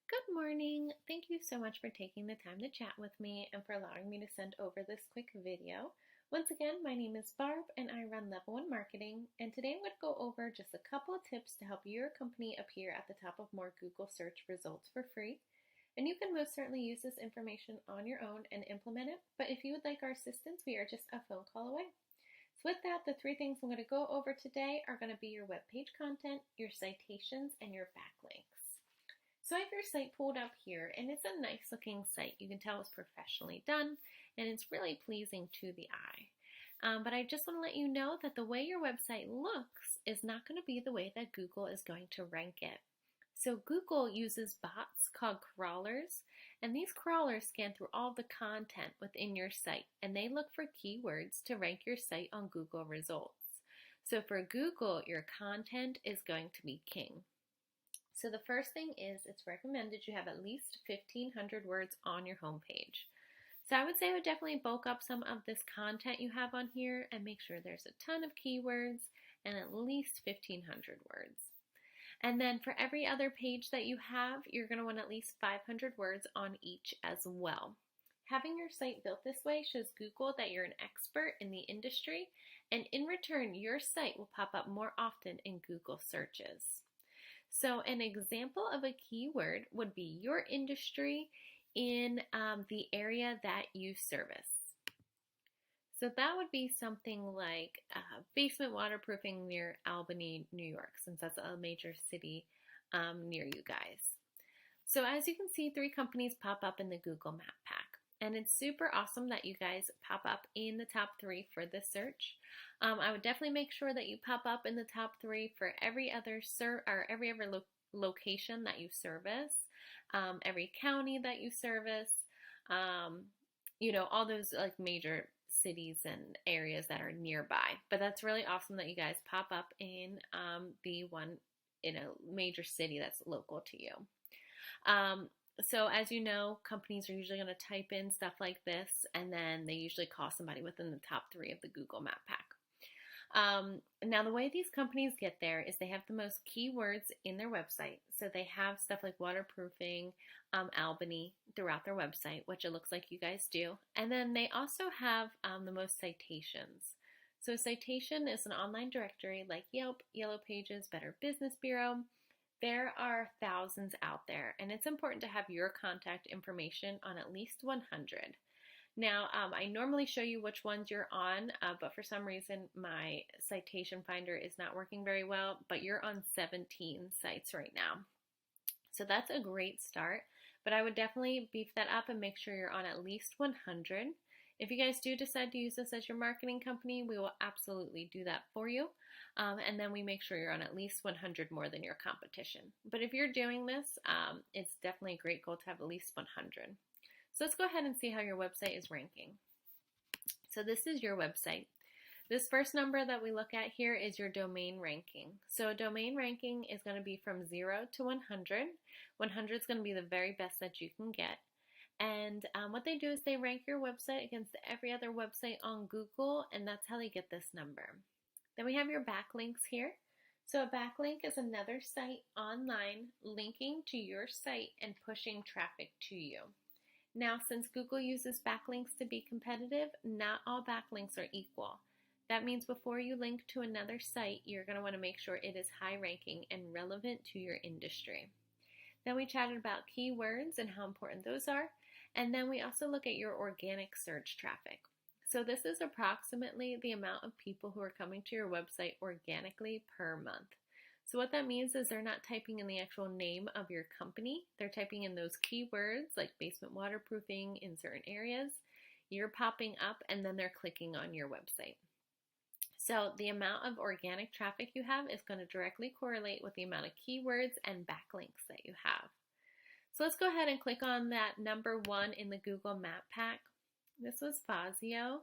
Good morning. Thank you so much for taking the time to chat with me and for allowing me to send over this quick video. Once again, my name is Barb and I run Level 1 Marketing, and today I'm going to go over just a couple of tips to help your company appear at the top of more Google search results for free. And you can most certainly use this information on your own and implement it, but if you would like our assistance, we are just a phone call away. So with that, the three things I'm going to go over today are going to be your web page content, your citations, and your backlinks. So I have your site pulled up here, and it's a nice looking site. You can tell it's professionally done, and it's really pleasing to the eye. But I just want to let you know that the way your website looks is not going to be the way that Google is going to rank it. So Google uses bots called crawlers, and these crawlers scan through all the content within your site, and they look for keywords to rank your site on Google results. So for Google, your content is going to be king. So the first thing is it's recommended you have at least 1,500 words on your homepage. So I would say I would definitely bulk up some of this content you have on here and make sure there's a ton of keywords and at least 1,500 words. And then for every other page that you have, you're going to want at least 500 words on each as well. Having your site built this way shows Google that you're an expert in the industry, and in return, your site will pop up more often in Google searches. So an example of a keyword would be your industry in the area that you service. So that would be something like basement waterproofing near Albany, New York, since that's a major city near you guys. So as you can see, 3 companies pop up in the Google Map Pack. And it's super awesome that you guys pop up in the top 3 for this search. I would definitely make sure that you pop up in the top 3 for every other location that you service, every county that you service, all those like major cities and areas that are nearby. But that's really awesome that you guys pop up in the one in a major city that's local to you. So as you know, companies are usually going to type in stuff like this, and then they usually call somebody within the top 3 of the Google Map Pack. Now the way these companies get there is they have the most keywords in their website. So they have stuff like waterproofing, Albany throughout their website, which it looks like you guys do. And then they also have the most citations. So a citation is an online directory like Yelp, Yellow Pages, Better Business Bureau. There are thousands out there, and it's important to have your contact information on at least 100. Now, I normally show you which ones you're on, but for some reason my citation finder is not working very well, but you're on 17 sites right now. So that's a great start, but I would definitely beef that up and make sure you're on at least 100. If you guys do decide to use this as your marketing company, we will absolutely do that for you. And then we make sure you're on at least 100 more than your competition. But if you're doing this, it's definitely a great goal to have at least 100. So let's go ahead and see how your website is ranking. So this is your website. This first number that we look at here is your domain ranking. So a domain ranking is going to be from 0 to 100. 100 is going to be the very best that you can get. And what they do is they rank your website against every other website on Google, and that's how they get this number. Then we have your backlinks here. So a backlink is another site online linking to your site and pushing traffic to you. Now, since Google uses backlinks to be competitive, not all backlinks are equal. That means before you link to another site, you're going to want to make sure it is high ranking and relevant to your industry. Then we chatted about keywords and how important those are. And then we also look at your organic search traffic. So this is approximately the amount of people who are coming to your website organically per month. So what that means is they're not typing in the actual name of your company. They're typing in those keywords like basement waterproofing in certain areas. You're popping up and then they're clicking on your website. So the amount of organic traffic you have is going to directly correlate with the amount of keywords and backlinks that you have. So let's go ahead and click on that number 1 in the Google Map Pack. This was Fazio.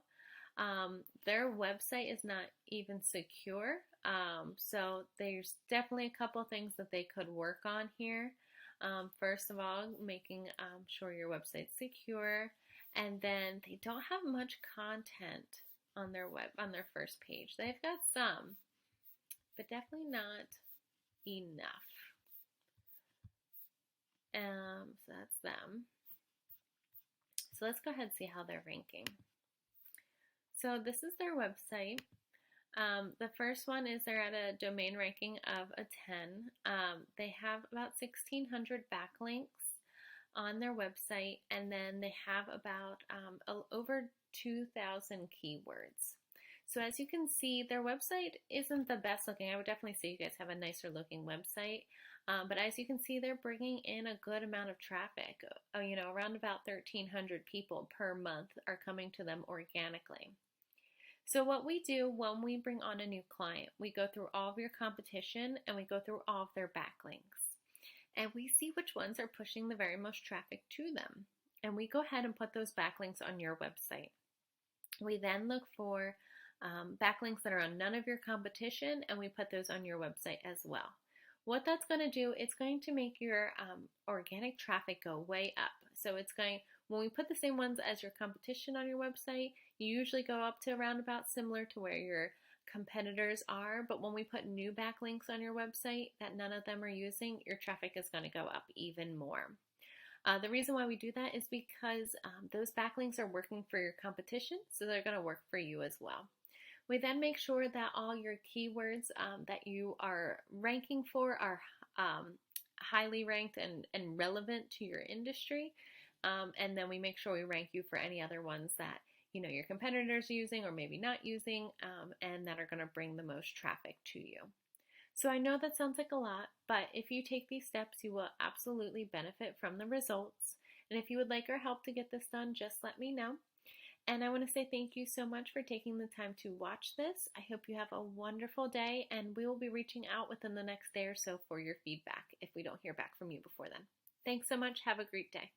Their website is not even secure. So there's definitely a couple things that they could work on here. First of all, making sure your website's secure. And then they don't have much content on their first page. They've got some, but definitely not enough. that's them. So let's go ahead and see how they're ranking. So this is their website. The first one is they're at a domain ranking of a 10. They have about 1,600 backlinks on their website, and then they have about over 2,000 keywords. So as you can see, their website isn't the best looking. I would definitely say you guys have a nicer looking website. But as you can see, they're bringing in a good amount of traffic. Around about 1,300 people per month are coming to them organically. So what we do when we bring on a new client, we go through all of your competition and we go through all of their backlinks. And we see which ones are pushing the very most traffic to them. And we go ahead and put those backlinks on your website. We then look for backlinks that are on none of your competition, and we put those on your website as well. What that's going to do, it's going to make your organic traffic go way up. So when we put the same ones as your competition on your website, you usually go up to around about similar to where your competitors are. But when we put new backlinks on your website that none of them are using, your traffic is going to go up even more. The reason why we do that is because those backlinks are working for your competition, so they're going to work for you as well. We then make sure that all your keywords that you are ranking for are highly ranked and relevant to your industry. And then we make sure we rank you for any other ones that your competitors are using or maybe not using, and that are going to bring the most traffic to you. So I know that sounds like a lot, but if you take these steps, you will absolutely benefit from the results. And if you would like our help to get this done, just let me know. And I want to say thank you so much for taking the time to watch this. I hope you have a wonderful day, and we will be reaching out within the next day or so for your feedback if we don't hear back from you before then. Thanks so much. Have a great day.